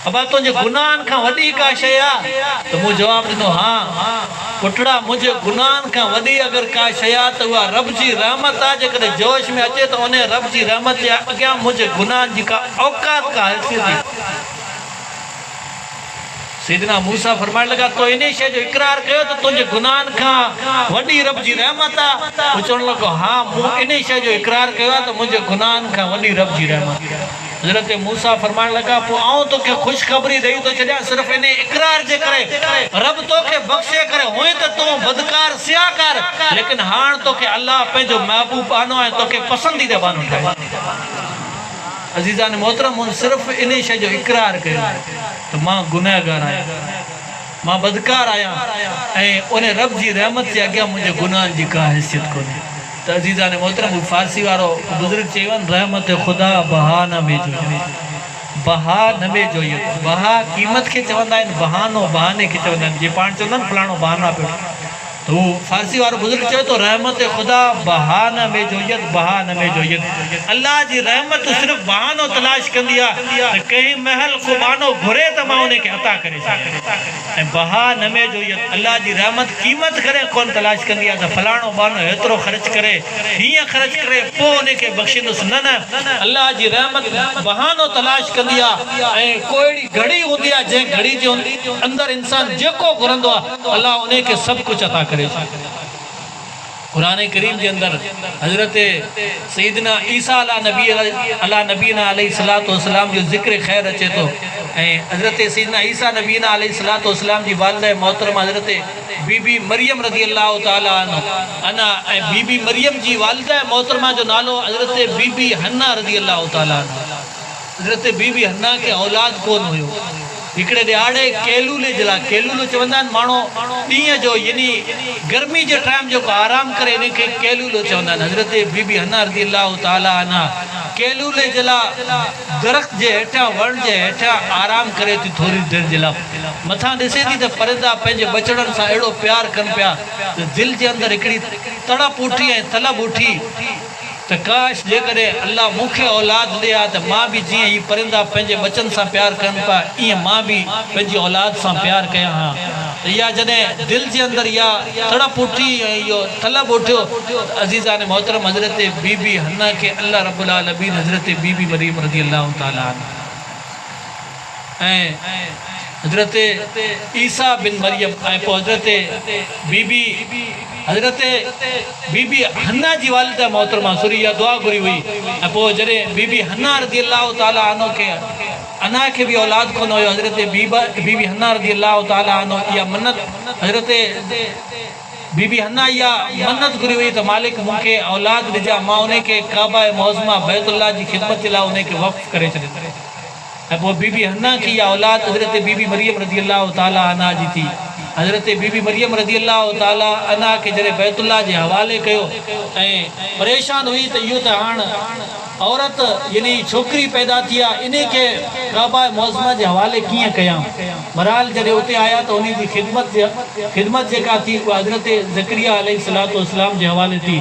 अबा तुझे गुनाहन का वडी का शय आ तो मु जवाब दिनो हाँ पुटड़ा मुझे गुनाहन का वडी अगर का शय आ तो वह रब जी रहमत आ जेकॾहिं जोश में अचे तो उन्हें रब जी रहमत जे अॻियां मुझे गुनाहन जी का औकात का हैसियत सैयदना मूसा फरमाइण लगा तो इन शय जो इकरार कयो तो तुझे गुनाहन का वडी रब जी रहमत आ वो चवण लॻो हाँ मु इन शय जो इकरार कयो तो मुझे गुनाहन का वडी रब जी रहमत हज़रत मूसा फरमाइण लगा पो आऊं तोखे खुशखबरी दई तो छॾियां सिर्फ इन इकरार जे करे रब तोखे बख्शे करे हुए तो तू बदकार सियाकार लेकिन हाण तोखे अल्लाह पंहिंजो महबूब बानो है तोखे पसंदीदा बानो ठाहे अजीज़ान मोहतरम उन सिर्फ इन शय जो इकरार कयो तो मां गुनहगार आया मां बदकार आया ऐं उन रब जी रहमत जे अॻियां मुंहिंजे गुनाहनि जी का हैसियत कोन्हे तो अजीज़ान मोहतरम फारसी वारो बुजुर्ग चवन रहमत खुदा बहाना में जो बहा न में जो बहा कीमत के चवंदा आहिनि बहानो बहाने के चवंदा आहिनि जे पाण चवंदा आहिनि फलाणो बहाना पियो तो वो फारसी वारो बुजुर्ग चवे तो रहमत खुदा बहाना में जोयत बहाना में जोयत अल्लाह जी रहमत सिर्फ बहानो तलाश कंदी आ त कहीं महल खुबानो घुरे त मां उन्हें के अता करे ऐं बहाना में जोयत अल्लाह जी रहमत कीमत करे कौन तलाश कंदी आ त फलाणो बानो एतरो खर्च करे हिया खर्च करे पो उन्हें के बख्शिंदुस न अल्लाह जी रहमत बहानो तलाश कंदी आ ऐं कोई घड़ी हुंदी आ जे घड़ी जे अंदर इंसान जेको घुरंदो आ अल्लाह उन्हें के सब कुछ अता करे कुरान करीम के अंदर हजरत सैयदना ईसा अला नबीना अलैहिस्सलातु वस्सलाम जो जिक्र खैर अचे तो हजरत सैयदना ईसा नबीना अलैहिस्सलातु वस्सलाम जी वालिदा मोहतरमा हजरत बीबी मरियम रज़ी अल्लाह तआला अन्हा बीबी मरियम जी वालिदा मोहतरमा जो नालो हजरत बीबी हन्ना रज़ी अल्लाह तआला हजरत बीबी हन्ना के औलाद कोन हुयो हिकड़े ॾियारे केलूले जला केलूलो चवंदा आहिनि माण्हू ॾींहं जो यानी गर्मी जे टाइम जेको आराम करे इन खे केलूलो चवंदा आहिनि हज़रत बीबी हन्ना रज़ी अल्लाह तआला अन्हा केलूले जला दरख़्त जे हेठां वण जे हेठां आराम करे थी थोरी देर जे लाइ मथां ॾिसे थी त परिंदा पंहिंजे बचड़नि सां अहिड़ो प्यार कनि पिया त दिलि जे अंदरि हिकिड़ी तड़प उठी ऐं तलब उठी तो काश जेकॾहिं अल्लाह मूंखे औलाद ॾे आ त मां बि जीअं ही परिंदा पंहिंजे बचन सां प्यार कनि पिया ईअं मां बि पंहिंजी औलाद सां प्यार कयां हा त इहा जॾहिं दिलि जे अंदरि इहा तड़प उठी ऐं इहो तलब उठियो अज़ीज़ान मोहतरम हज़रत बीबी हन्ना खे अल्लाह रब्बुल आलमीन हज़रत बीबी मरियम रज़ी अल्लाह तआला ऐं हज़रत ईसा बिन मरियम ऐं पोइ हज़रत बीबी हन्ना जी वालिदा मोहतरमा सुरी इहा दुआ घुरी हुई ऐं पोइ जॾहिं बीबी हन्ना रज़ी अल्लाह तआला अन्हो खे अन्हा खे बि औलाद कोन हुयो हज़रत बीबी हन्ना रज़ी अल्लाह तआला अन्हो इहा मन्नत हज़रत बीबी हन्ना इहा मन्नत घुरी हुई त मालिक मूंखे औलाद ॾिजां मां उन खे काबा मौज़मा बैतुल्लाह जी ख़िदमत जे लाइ उन खे वक़्फ़ करे छॾींदुमि ऐं पोइ बीबी हन्ना की इहा औलाद हज़रत बीबी मरियम रज़ी अल्लाह तआला अन्हा जी थी हज़रत बीबी मरियम रज़ी अल्लाह तआला अन्हा खे जॾहिं बैतुल्लाह जे हवाले कयो ऐं परेशान हुई त इहो त हाणे औरत यानी छोकिरी पैदा थी आहे इन खे काबा मौज़मा जे हवाले कीअं कयां बहरहाल जॾहिं उते आया त उन जी ख़िदमत जेका थी उहा हज़रत ज़करिया अलैहिस्सलातु वस्सलाम जे हवाले थी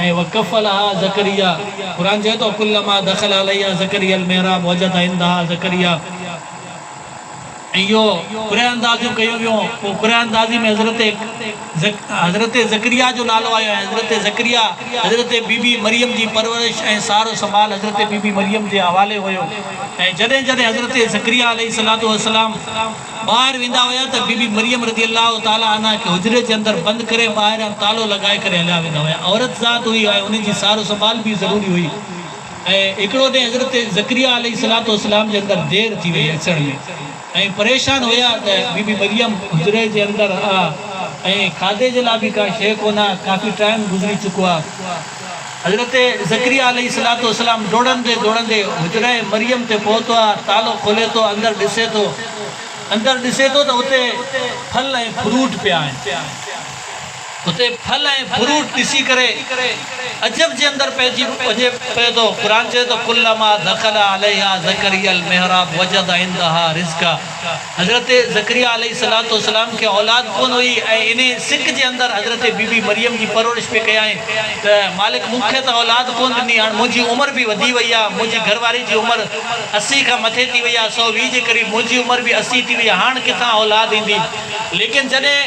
ऐं वकफ़लहा ज़करिया क़ुरान चए थो कुल्लमा दख़ल अलैहा ज़करिया अल महराब वजद इंदहा ज़करिया इहो कुरानदाज़ियूं कयूं वियूं पोइ कुरानदाज़ी में हज़रत ज़करिया जो नालो आयो आहे हज़रत ज़करिया हज़रत बीबी मरियम जी परवरिश ऐं सारो संभाल हज़रत बीबी मरियम जे हवाले हुयो ऐं जॾहिं जॾहिं हज़रत ज़करिया अलैहिस्सलातु वस्सलाम ॿाहिरि वेंदा हुया त बीबी मरियम रज़ी अल्लाह तआला अन्हा खे हुजरे जे अंदरि बंदि करे ॿाहिरां तालो लॻाए करे हलिया वेंदा हुया औरत ज़ात हुई ऐं उन जी सारो संभाल बि ज़रूरी हुई ऐं हिकिड़ो ॾींहुं हज़रत ज़करिया अलैहिस्सलातु वस्सलाम जे अंदरि देरि थी वई अचण में ऐं परेशान हुया त बीबी मरियम हुजरे जे अंदरि ऐं खाधे जे लाइ बि का शइ कोन आहे काफ़ी टाइम गुज़री चुको आहे हज़रत ज़करिया अलैहिस्सलातु वस्सलाम दौड़ंदे दौड़ंदे हुजरे मरियम ते पहुतो आहे तालो खोले थो अंदरि ॾिसे थो त उते फल ऐं फ्रूट पिया आहिनि उते फल ऐं फ्रूट ॾिसी करे अजब जे अंदर पइजी वञे पियो थो। क़ुरान चए थो कुल्लमा दख़ल अलैहा ज़करिया अल महराब वजद इंदहा रिज़्क़ा। हज़रत ज़करिया अलैहिस्सलातु वस्सलाम खे औलाद कोन हुई ऐं इन सिक जे अंदर हज़रत बीबी मरियम जी परवरिश पे कयां त मालिक मूंखे त औलाद कोन ॾिनी। हाणे मुंहिंजी उमिरि बि वधी वई आहे, मुंहिंजी घरवारी जी उमिरि 80 खां मथे थी वई आहे, 120 जे क़रीब मुंहिंजी उमिरि बि 80 थी वई आहे, हाणे किथां औलाद ईंदी। लेकिन जॾहिं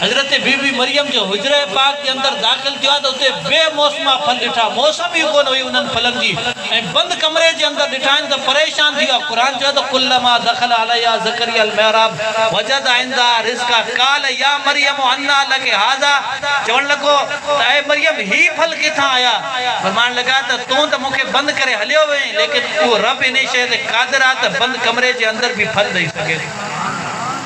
हज़रत बीबी मरियम जो हुजरे पाक जे अंदर दाख़िल थियो आहे त उते बेमौसमा फल ॾिठा, मौसम ई कोन हुई उन्हनि फलनि जी, ऐं बंदि कमरे जे अंदर ॾिठा आहिनि त परेशान थी विया। क़ुरान चयो त कुल्लमा दख़ल अलैहा ज़करिया अल महराब वजद इंदहा रिज़्क़ा क़ाल या मरियम अन्ना लकी हाज़ा। चवण लॻो त ऐ मरियम ही फल किथां आया? फरमाइण लॻा त तूं त मूंखे बंदि करे हलियो वएं, लेकिन उहो रब इन शइ ते क़ादिर आहे त बंदि कमरे जे अंदर बि फल ॾेई सघे।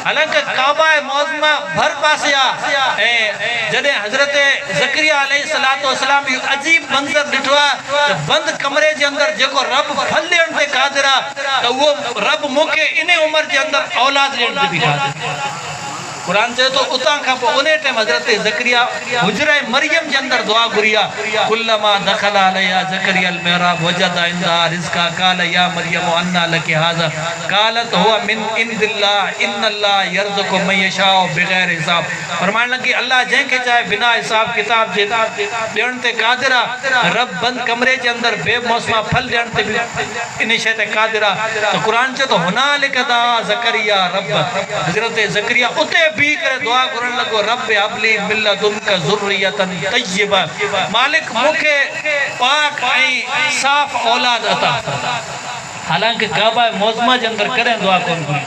हालांकि काबा मौज़मा भर पासे आहे ऐं जॾहिं हज़रत ज़करिया अलैहिस्सलातु वस्सलाम इहो अजीब मंज़र ॾिठो आहे त बंदि कमरे जे अंदर जेको रब फल ॾियण ते क़ादिर आहे त उहो रब मूंखे इन उमिरि जे अंदर औलाद ॾियण ते बि क़ादिर। क़ुरान चए थो उतां खां पोइ उन टाइम हज़रत ज़करिया हुजरे मरियम जे अंदर दुआ घुरी आहे कुल्लमा दख़ल अलैहा ज़करिया अल महराब वजद इंदहा रिज़्क़ा क़ाल या मरियम अन्ना लकी हाज़ा क़ालत हुवा मिन इंदिल्लाह इन्नल्लाह यर्ज़ुक़ु मन यशाउ बिग़ैर हिसाब। फरमाइण लॻी अल्लाह जंहिंखे चाहे बिना हिसाब किताब जे ॾियण ते क़ादिर आहे। रब बंदि कमरे जे अंदर बेमौसमा फल ॾियण ते बि इन शइ ते क़ादिर आहे। त क़ुरान चए थो हुनालिक दआ ज़करिया रब। हज़रत ज़करिया उते भी करे दुआ करण लॻो रब हबली मिन लदुनका ज़ुर्रियतन तय्यबा। मालिक मूंखे पाक ऐं साफ़ औलाद अता। हालांकि काबा मौज़मा जे अंदर कॾहिं दुआ कोन घुरी,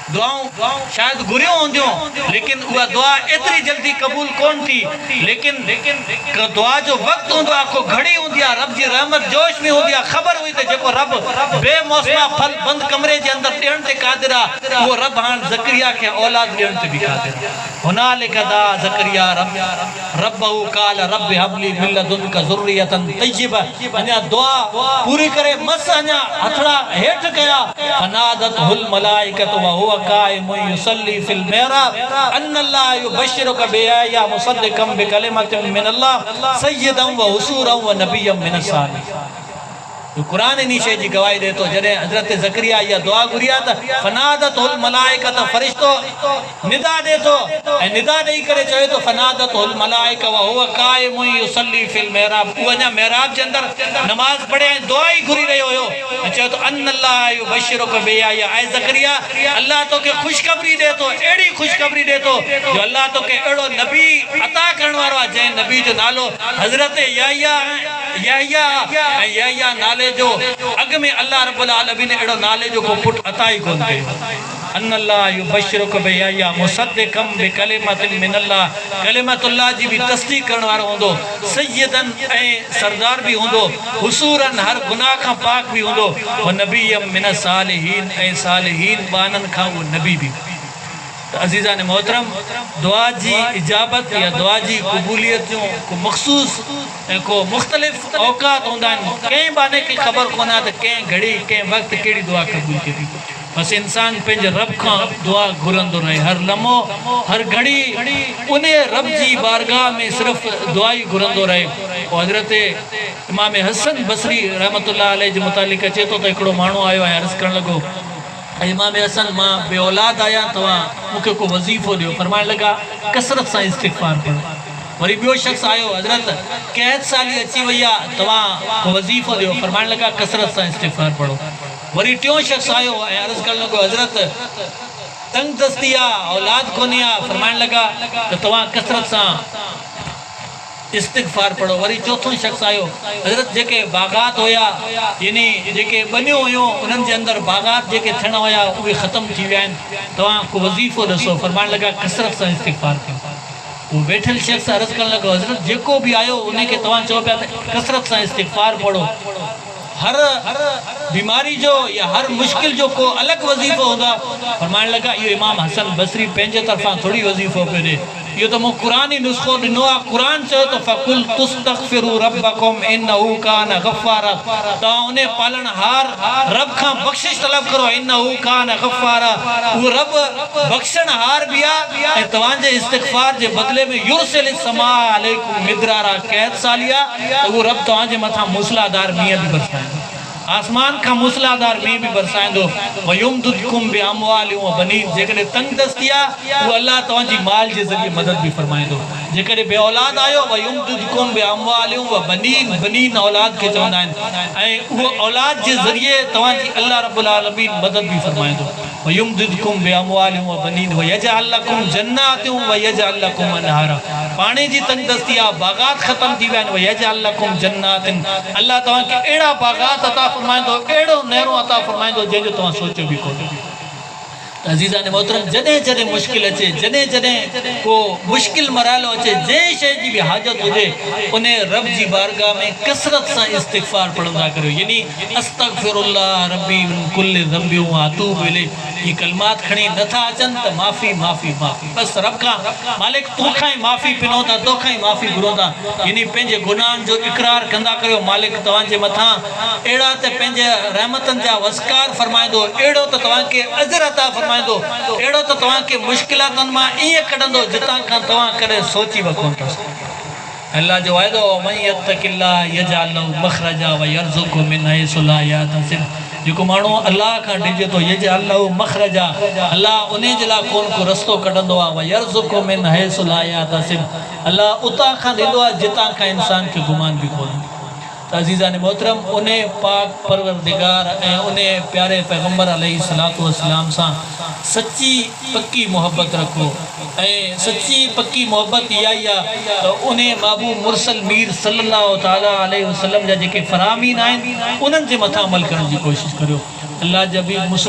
दुआऊं शायदि घुरियूं हूंदियूं, लेकिन उहा दुआ एतिरी जल्दी क़बूल कोन थी। लेकिन दुआ जो वक़्तु हूंदो आहे, को घड़ी हूंदी आहे, रब जी रहमत जोश में हूंदी आहे। ख़बर हुई त जेको रब बेमौसमा फल बंदि कमरे जे अंदर ॾियण ते क़ादिर आहे, उहो रब हाणे ज़करिया खे औलाद ॾियण ते बि क़ादिर आहे। हुनालिक दआ ज़करिया रब्बहू क़ाल रब हबली मिन लदुनका ज़ुर्रियतन तय्यबा। अञा दुआ पूरी करे मस अञा हथड़ा हेठि कया फनादतहुल मलाइकतु व हुवा क़ाइमुन युसल्ली फिल महराब अन्नल्लाह युबश्शिरुका बियहया मुसद्दिक़न बिकलिमतिन मिनल्लाह सय्यदन व हुसूरन व नबिय्यन मिनस सालिहीन। कुरान इन शइ जी गवाही दे तो जॾहिं हज़रत ज़करिया इहा दुआ घुरी आहे त फनादतहुल मलाइका त फ़रिश्तो निदा ॾे थो ऐं निदा ॾेई करे चवे थो फनादतहुल मलाइका व हुवा क़ाइमुन युसल्ली फिल महराब। उहो अञा महराब जे अंदर नमाज़ पढ़े ऐं दुआ ई घुरी रहियो हुयो ऐं चवे थो अन्नल्लाह युबश्शिरुका बियहया। ऐं ज़करिया अल्लाह तोखे ख़ुशख़बरी ॾे थो, अहिड़ी ख़ुशख़बरी ॾे थो जो अल्लाह तोखे अहिड़ो नबी अता करण वारो आहे जंहिं नबी जो नालो हज़रत यहया ऐं यहया नाले जो अग में अल्लाह रब्बुल आलमीन अहिड़ो नाले जो को पुट अता ई कोन कयो। अन्नल्लाह युबश्शिरुका बियहया मुसद्दिक़न बिकलिमतिन मिनल्लाह। कलिमतुल्लाह जी भी तस्दीक करण वारो हूंदो, सय्यदन ऐं सरदार भी हूंदो, हुसूरन हर गुनाह खां पाक भी हूंदो, व नबिय्यन मिनस सालिहीन ऐं सालिहीन बानन खां वो नबी भी। अज़ीज़ा ने मोहतरम, दुआ जी इजाबत या दुआ जी क़बूलियत जो को मखसूस ऐं को मुख़्तलिफ़ औक़ात हूंदा आहिनि। कंहिं बाने खे ख़बर कोन आहे त कंहिं घड़ी कंहिं वक़्तु कहिड़ी दुआ क़बूल थिए थी। बसि इंसान पंहिंजे रब खां दुआ घुरंदो रहे, हर लम्हो हर घड़ी उन रब जी बारगाह में सिर्फ़ु दुआ ई घुरंदो रहे। पोइ हज़रत इमाम हसन बसरी रहमतुल्लाह अलैह जे मुतालिक़ अचे थो त हिकिड़ो माण्हू आयो ऐं अर्ज़ु करणु लॻो इमाम हसन मां बे औलाद आहियां, तव्हां मूंखे को वज़ीफ़ो ॾियो। फरमाइण लॻा कसरत सां इस्तिग़फ़ार पढ़ो। वरी ॿियो शख़्स आयो, हज़रत कैद साली अची वई आहे, तव्हां को वज़ीफ़ो ॾियो। फरमाइण लॻा कसरत सां इस्तिग़फ़ार पढ़ो। वरी टियों शख़्स आयो ऐं अर्ज़ु करणु लॻो हज़रत तंग दस्ती आहे, औलाद कोन्हे आहे। फरमाइण लॻा त तव्हां कसरत सां इस्तिग़फ़ार पढ़ो। वरी चौथों शख़्स आयो, हज़रत जेके बाग़ात हुया यानी जेके बनियूं हुयूं उन्हनि जे अंदरि बाग़ात जेके थियण हुया उहे ख़तमु थी विया आहिनि, तव्हां को वज़ीफ़ो ॾिसो। फरमाइण लॻा कसरत सां इस्तिग़फ़ार कयो। वो वेठल शख़्स अर्ज़ु करणु लॻो हज़रत जेको बि आयो उनखे तव्हां चओ पिया त कसरत सां इस्तिग़फ़ार पढ़ो। हर बीमारी जो या हर मुश्किल जो को अलग वजीफ़ो होंदा फरमाइण लगा ये इमाम हसन बसरी पंहिंजे तरफां थोड़ी वजीफ़ो पे दे यो तो मो कुरानी नुस्खो दिनो आ कुरान चयो तो फकुल तुस्तगफिरु रब्बकुम इन्नहु कान गफ्फारा ता उन्हें पालनहार रब का बख्शिश तलब करो इन्नहु कान गफ्फारा वो रब बख्शनहार बिया ए तवांजे इस्तिगफार जे बदले में युरसिल समा अलैकुम मिदरारा कैद सालिया तो वो रब तवांजे मथा मूसलाधार मींह भी बरसाए आसमान का मूसलाधार मींह भी बरसाइंदो वयुमदिदकुम बिअमवालिन व बनीन जेकॾहिं तंग दस्तिया वो अल्लाह तव्हांजी माल जे ज़रिए मदद भी फरमाइंदो जेकॾहिं बे औलाद आयो वयुमदिदकुम बिअमवालिन व बनीन बनीन औलाद के चवंदा आहिनि ऐं उहो औलाद जे ज़रिए तव्हांजी अल्लाह रब्बुल आलमीन मदद भी फरमाइंदो वयुमदिदकुम बिअमवालिन व बनीन व यजअल लकुम जन्नातिन व यजअल लकुम अनहारा पानी जी तंग दस्तिया बागात खत्म थी विया आहिनि व यजअल लकुम जन्नातिन अल्लाह तव्हांखे अहिड़ा बागात अता फरमाइंदो एड़ो नहरों अता फरमाइंदो जंहिंजो तव्हां सोचियो बि कोन्हे अजीज़ान मोहतरम जॾहिं जॾहिं मुश्किल अचे जॾहिं जॾहिं को मुश्किल मराहलो अचे जंहिं शइ जी बि हाजत हुजे उन रब जी बारगाह में कसरत सां इस्तिगफार पढ़ंदा करियो यानी अस्तगफिरुल्लाह रब्बी मिन कुल्लि ज़ंबि व अतूबु इलैह ये कलमात खणी नथा अचनि त माफ़ी माफ़ी माफ़ी बस रब खां मालिक तोखां ई माफ़ी पिनोता तोखां ई माफ़ी घुरंदा यानी पंहिंजे गुनाहनि जो इक़रार कंदा करियो मालिक तव्हांजे मथां अहिड़ा त पंहिंजे रहमतनि जा वस्कार फरमाईंदो अहिड़ो त तव्हांखे अजर अता फरमाईंदो अहिड़ो त तव्हांखे मुश्किलातुनि मां ईअं कढंदो जितां खां तव्हां कॾहिं सोची बि कोन था सघो अल्लाह जो वाइदो मन यत्तकिल्लाह यजअल लहू मखरजा व यरज़ुक़हु मिन हैसु ला यहतसिब जेको माण्हू अल्लाह खां डिॼे थो यजअल लहू मखरजा अल्लाह उन जे लाइ कोन को रस्तो कढंदो आहे व यरज़ुक़हु मिन हैसु ला यहतसिब अल्लाह उतां खां ॾींदो आहे जितां खां इंसान खे गुमान बि कोन्हे अजीज़ान मोहतरम उन पाक परवरदिगार ए उन प्यारे पैगंबर अलैहिस्सलातु वस्सलाम सां सच्ची पक्की मोहब्बत रखो ए सच्ची पक्की मोहब्बत इहा ई आहे त उन महबूब मुरसल मीर सल्लल्लाहु ताला अलैहि वसल्लम जा जेके फरामीन आहिनि उन्हनि जे मथां अमल करण जी कोशिशि करियो अल्लाह जा बि